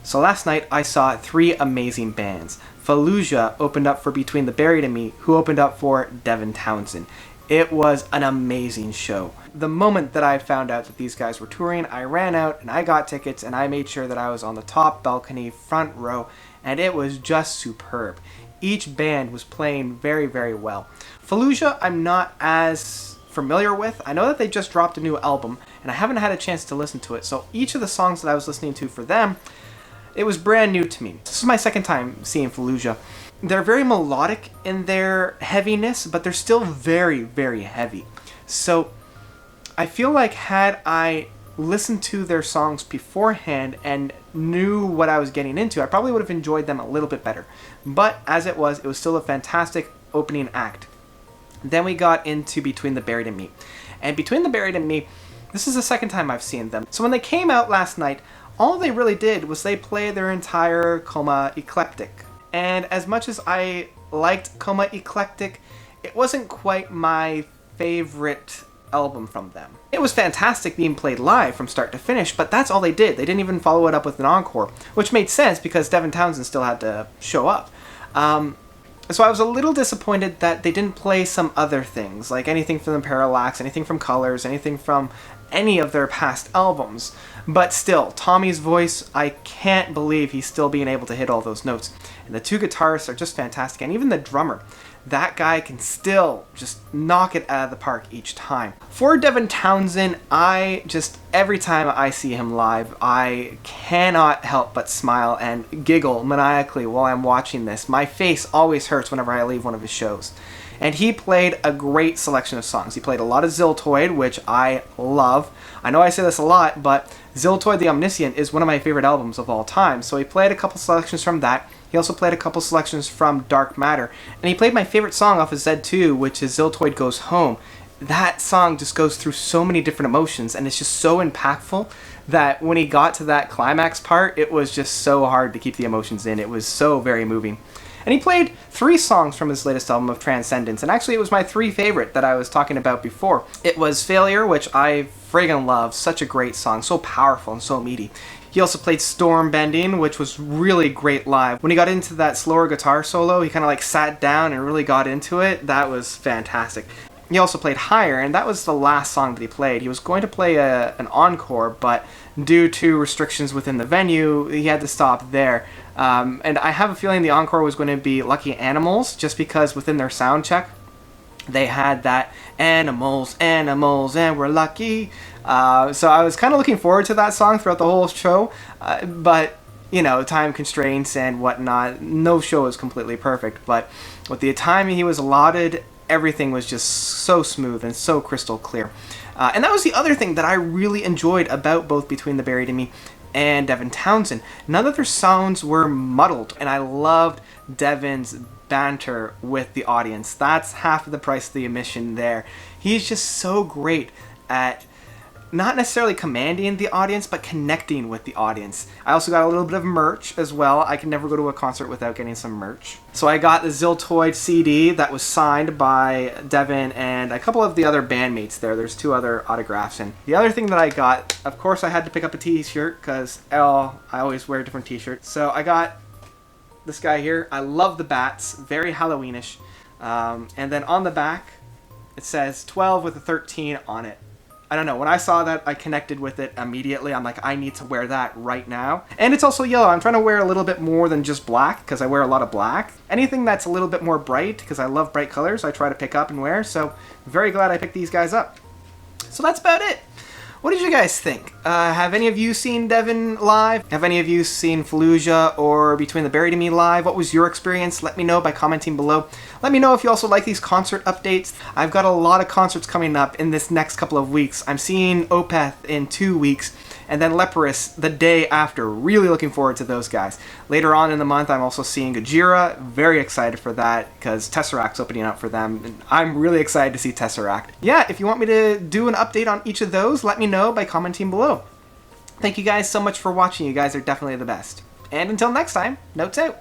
So last night I saw three amazing bands. Fallujah opened up for Between the Buried and Me, who opened up for Devin Townsend. It was an amazing show. The moment that I found out that these guys were touring, I ran out and I got tickets and I made sure that I was on the top balcony, front row, and it was just superb. Each band was playing very, very well. Fallujah I'm not as familiar with. I know that they just dropped a new album and I haven't had a chance to listen to it, so each of the songs that I was listening to for them, it was brand new to me. This is my second time seeing Fallujah. They're very melodic in their heaviness, but they're still very, very heavy. So I feel like had I listened to their songs beforehand and knew what I was getting into, I probably would have enjoyed them a little bit better. But as it was still a fantastic opening act. Then we got into Between the Buried and Me. And Between the Buried and Me, this is the second time I've seen them. So when they came out last night, all they really did was they played their entire Coma Eclectic. And as much as I liked Coma Eclectic, it wasn't quite my favorite album from them. It was fantastic being played live from start to finish, but that's all they did. They didn't even follow it up with an encore, which made sense because Devin Townsend still had to show up. So I was a little disappointed that they didn't play some other things, like anything from the Parallax, anything from Colors, anything from any of their past albums. But still, Tommy's voice, I can't believe he's still being able to hit all those notes. And the two guitarists are just fantastic, and even the drummer. That guy can still just knock it out of the park each time. For Devin Townsend, every time I see him live, I cannot help but smile and giggle maniacally while I'm watching this. My face always hurts whenever I leave one of his shows. And he played a great selection of songs. He played a lot of Ziltoid, which I love. I know I say this a lot, but Ziltoid the Omniscient is one of my favorite albums of all time. So he played a couple selections from that. He also played a couple selections from Dark Matter. And he played my favorite song off of Z2, which is Ziltoid Goes Home. That song just goes through so many different emotions, and it's just so impactful that when he got to that climax part, it was just so hard to keep the emotions in. It was so very moving. And he played 3 songs from his latest album of Transcendence, and actually it was my 3 favorite that I was talking about before. It was Failure, which I friggin' love, such a great song, so powerful and so meaty. He also played Storm Bending, which was really great live. When he got into that slower guitar solo, he kind of like sat down and really got into it. That was fantastic. He also played Higher, and that was the last song that he played. He was going to play an encore, but due to restrictions within the venue, he had to stop there. And I have a feeling the encore was going to be Lucky Animals, just because within their sound check, they had that animals, animals, and we're lucky. So I was kind of looking forward to that song throughout the whole show, but you know, time constraints and whatnot, no show is completely perfect, but with the time he was allotted, everything was just so smooth and so crystal clear. And that was the other thing that I really enjoyed about both Between the Buried and Me and Devin Townsend. None of their sounds were muddled, and I loved Devin's banter with the audience. That's half of the price of the admission there. He's just so great at not necessarily commanding the audience, but connecting with the audience. I also got a little bit of merch as well. I can never go to a concert without getting some merch. So I got the Ziltoid CD that was signed by Devin and a couple of the other bandmates there. There's 2 other autographs. And the other thing that I got, of course I had to pick up a t-shirt because I always wear different t-shirts. So I got this guy here. I love the bats, very Halloweenish. And then on the back, it says 12 with a 13 on it. I don't know, when I saw that, I connected with it immediately. I'm like, I need to wear that right now. And it's also yellow. I'm trying to wear a little bit more than just black, because I wear a lot of black. Anything that's a little bit more bright, because I love bright colors, I try to pick up and wear. So, very glad I picked these guys up. So that's about it. What did you guys think? Have any of you seen Devin live? Have any of you seen Fallujah or Between the Buried and Me live? What was your experience? Let me know by commenting below. Let me know if you also like these concert updates. I've got a lot of concerts coming up in this next couple of weeks. I'm seeing Opeth in 2 weeks, and then Leprous the day after. Really looking forward to those guys. Later on in the month, I'm also seeing Gojira. Very excited for that because Tesseract's opening up for them, and I'm really excited to see Tesseract. Yeah, if you want me to do an update on each of those, let me know by commenting below. Thank you guys so much for watching. You guys are definitely the best. And until next time, notes out.